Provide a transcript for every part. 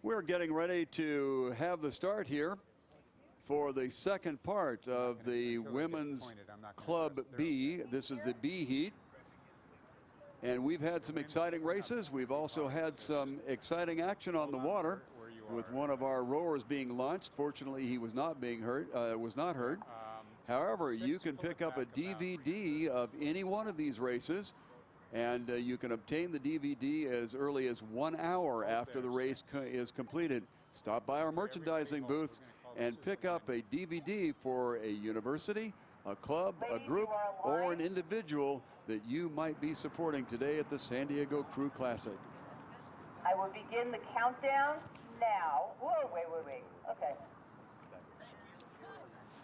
We're getting ready to have the start here for the second part of the Women's Club B. This is the B heat. And we've had some exciting races. We've also had some exciting action on the water with one of our rowers being launched. Fortunately, he was not being hurt, was not hurt. However, you can pick up a DVD of any one of these races, and you can obtain the DVD as early as 1 hour after the race is completed. Stop by our merchandising booths and pick up a DVD for a university, a club, a group, or an individual that you might be supporting today at the San Diego Crew Classic. I will begin the countdown now. Whoa, wait. Okay.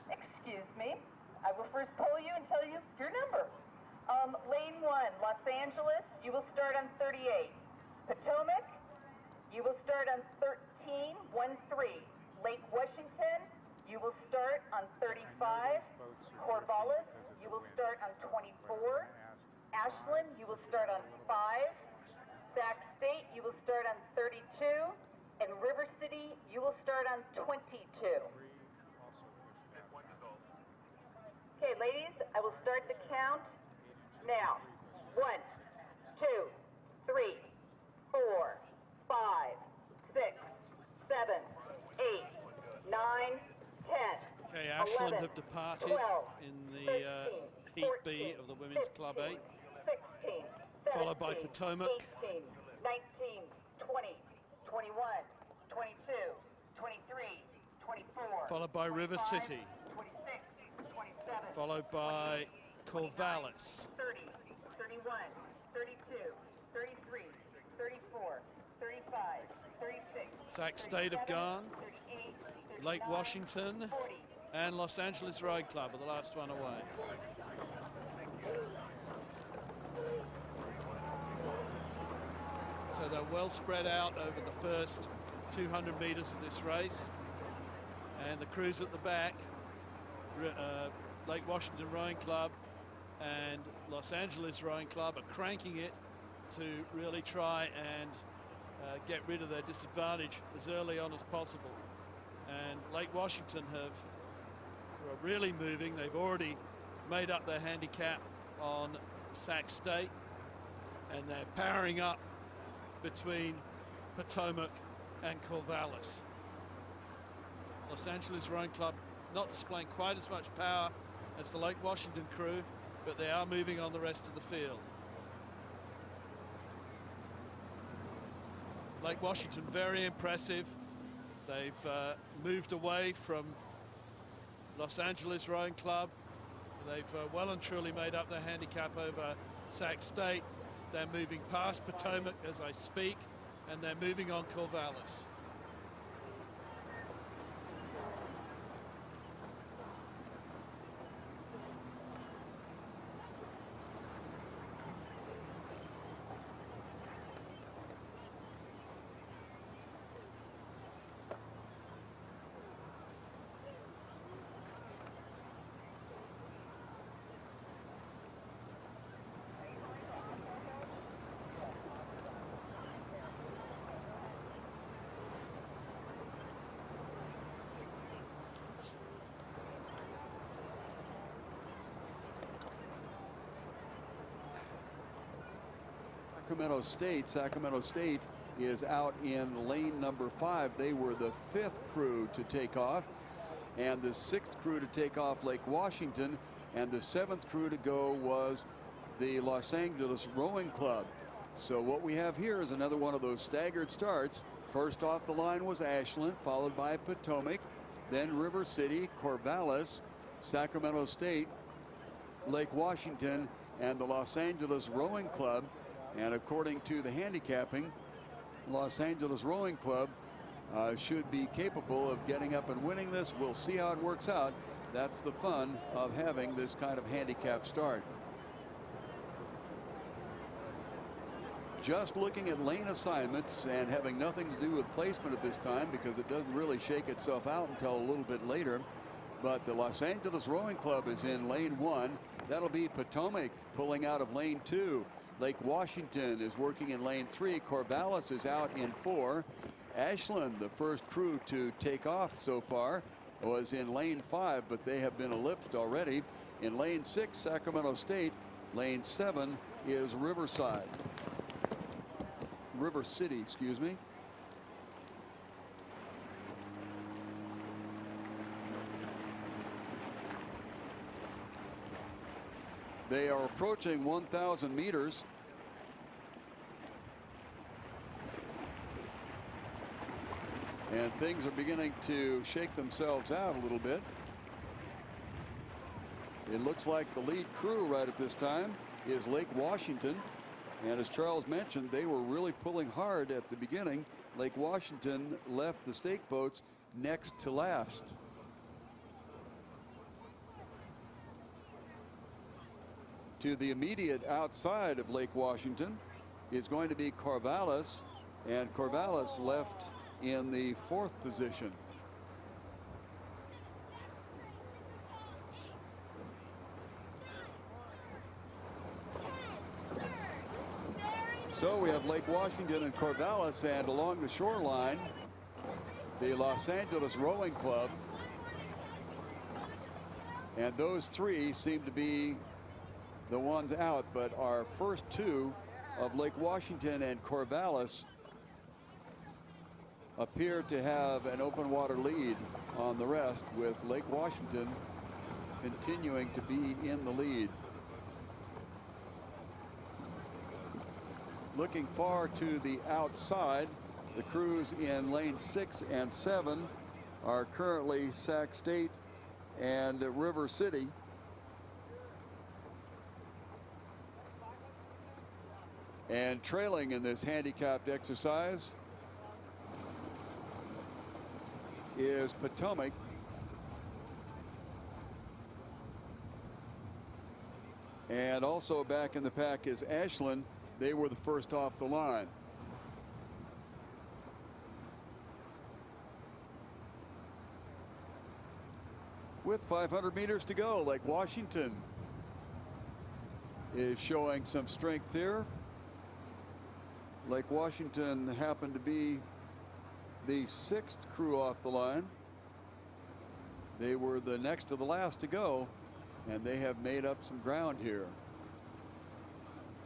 Excuse me. I will first poll you and tell you your number. Lane 1, Los Angeles, you will start on 38. Potomac, you will start on 13, 1-3. Lake Washington, you will start on 35. Corvallis, you will start on 24. Ashland, you will start on 5. Sac State, you will start on 32. And River City, you will start on 22. Okay, ladies, I will start the count now. 1, 2, 3, 4, 5, 6, 7, 8, 9, 10. Okay, Ashland 11, have departed 12, in the 13, Heat 14, B of the Women's 15, Club A. 16, 17, Followed by Potomac. 18, 19, 20, 21, 22, 23, 24. Followed by River 25, City. 26, 27. Followed by Corvallis. 30, 31, 32, 33, 34, 35, 36. Sac State have gone. 38, Lake 39, Washington 40. and Los Angeles Rowing Club are the last one away. So they're well spread out over the first 200 meters of this race. And the crews at the back, Lake Washington Rowing Club and Los Angeles Rowing Club are cranking it to really try and get rid of their disadvantage as early on as possible. And Lake Washington are really moving. They've already made up their handicap on Sac State, and they're powering up between Potomac and Corvallis. Los Angeles Rowing Club not displaying quite as much power as the Lake Washington crew, but they are moving on the rest of the field. Lake Washington very impressive. They've moved away from Los Angeles Rowing Club. They've well and truly made up their handicap over Sac State. They're moving past Potomac as I speak, and they're moving on Corvallis. Sacramento State is out in lane number 5. They were the 5th crew to take off, and the 6th crew to take off Lake Washington, and the 7th crew to go was the Los Angeles Rowing Club. So what we have here is another one of those staggered starts. First off the line was Ashland, followed by Potomac, then River City, Corvallis, Sacramento State, Lake Washington, and the Los Angeles Rowing Club. And according to the handicapping, Los Angeles Rowing Club should be capable of getting up and winning this. We'll see how it works out. That's the fun of having this kind of handicap start. Just looking at lane assignments and having nothing to do with placement at this time, because it doesn't really shake itself out until a little bit later. But the Los Angeles Rowing Club is in lane 1. That'll be Potomac pulling out of lane 2. Lake Washington is working in lane 3. Corvallis is out in 4. Ashland, the first crew to take off so far, was in lane 5, but they have been ellipsed already. In lane 6, Sacramento State. Lane 7 is River City, excuse me. They are approaching 1,000 meters. And things are beginning to shake themselves out a little bit. It looks like the lead crew right at this time is Lake Washington. And as Charles mentioned, they were really pulling hard at the beginning. Lake Washington left the stake boats next to last. To the immediate outside of Lake Washington is going to be Corvallis, and Corvallis left in the 4th position. So we have Lake Washington and Corvallis, and along the shoreline, the Los Angeles Rowing Club. And those 3 seem to be the ones out, but our first 2 of Lake Washington and Corvallis appear to have an open water lead on the rest, with Lake Washington continuing to be in the lead. Looking far to the outside, the crews in lane 6 and 7 are currently Sac State and River City. And trailing in this handicapped exercise is Potomac. And also back in the pack is Ashland. They were the first off the line. With 500 meters to go, Lake Washington is showing some strength here. Lake Washington happened to be the 6th crew off the line. They were the next to the last to go, and they have made up some ground here.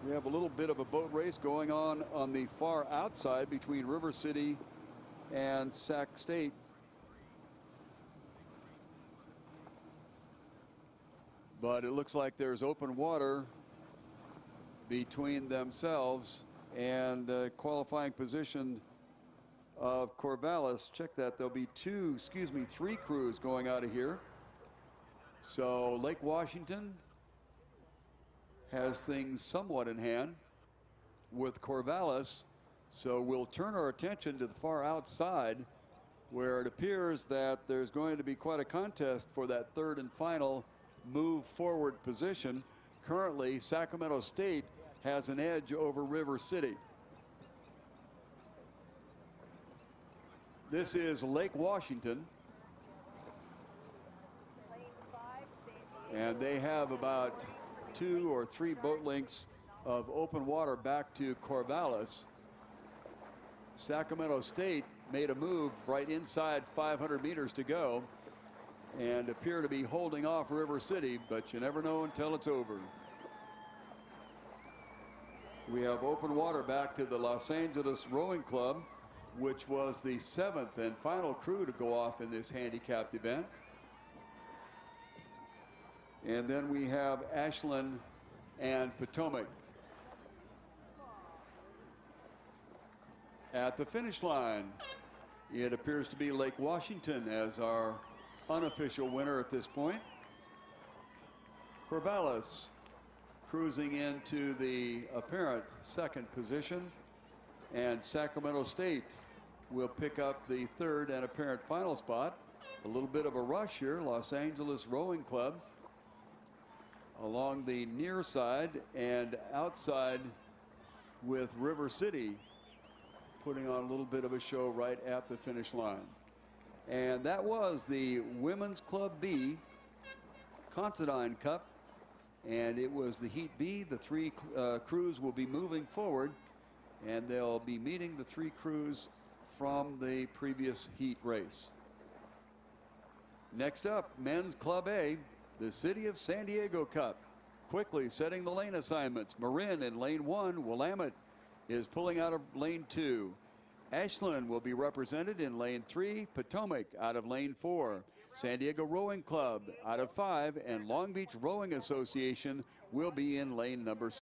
We have a little bit of a boat race going on the far outside between River City and Sac State. But it looks like there's open water between themselves and qualifying position of Corvallis. Check that. There'll be 3 crews going out of here. So Lake Washington has things somewhat in hand with Corvallis. So we'll turn our attention to the far outside, where it appears that there's going to be quite a contest for that 3rd and final move forward position. Currently, Sacramento State has an edge over River City. This is Lake Washington, and they have about 2 or 3 boat lengths of open water back to Corvallis. Sacramento State made a move right inside 500 meters to go and appear to be holding off River City, but you never know until it's over. We have open water back to the Los Angeles Rowing Club, which was the 7th and final crew to go off in this handicapped event. And then we have Ashland and Potomac. At the finish line, it appears to be Lake Washington as our unofficial winner at this point. Corvallis cruising into the apparent 2nd position, and Sacramento State will pick up the 3rd and apparent final spot. A little bit of a rush here. Los Angeles Rowing Club along the near side, and outside with River City putting on a little bit of a show right at the finish line. And that was the Women's Club B Considine Cup, and it was the Heat B. The 3 crews will be moving forward, and they'll be meeting the 3 crews from the previous heat race. Next up, men's Club A, the City of San Diego Cup. Quickly setting the lane assignments. Marin in lane 1. Willamette is pulling out of lane 2. Ashland will be represented in lane 3. Potomac out of lane 4. San Diego Rowing Club out of 5. And Long Beach Rowing Association will be in lane number 6.